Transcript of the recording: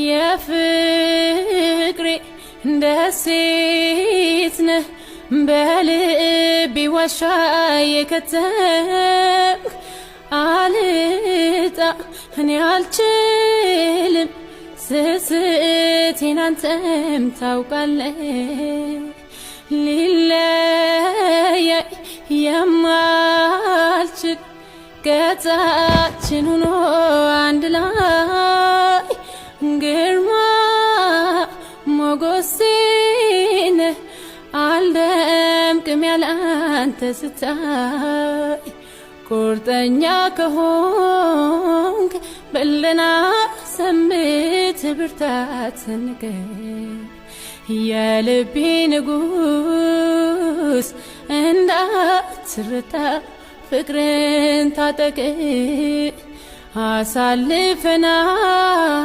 የፍቅሬ ደሴት ነህ በልቤ ዋሻ የከተምክ አልጣ እኔ አልችልም ስስቴን አንተም ታውቃለህ ሊለያይ የማልችል ገጻችን ሆኖ አንድ ላይ ግርማ ሞገሴ ነህ አልደምቅም ያለ አንተ ስታይ ቁርጠኛ ከሆንክ በለና ሰምት ብርታት ንገር የልቤ ንጉስ እንዳትረታ ፍቅርን ታጠቅ አሳልፈናል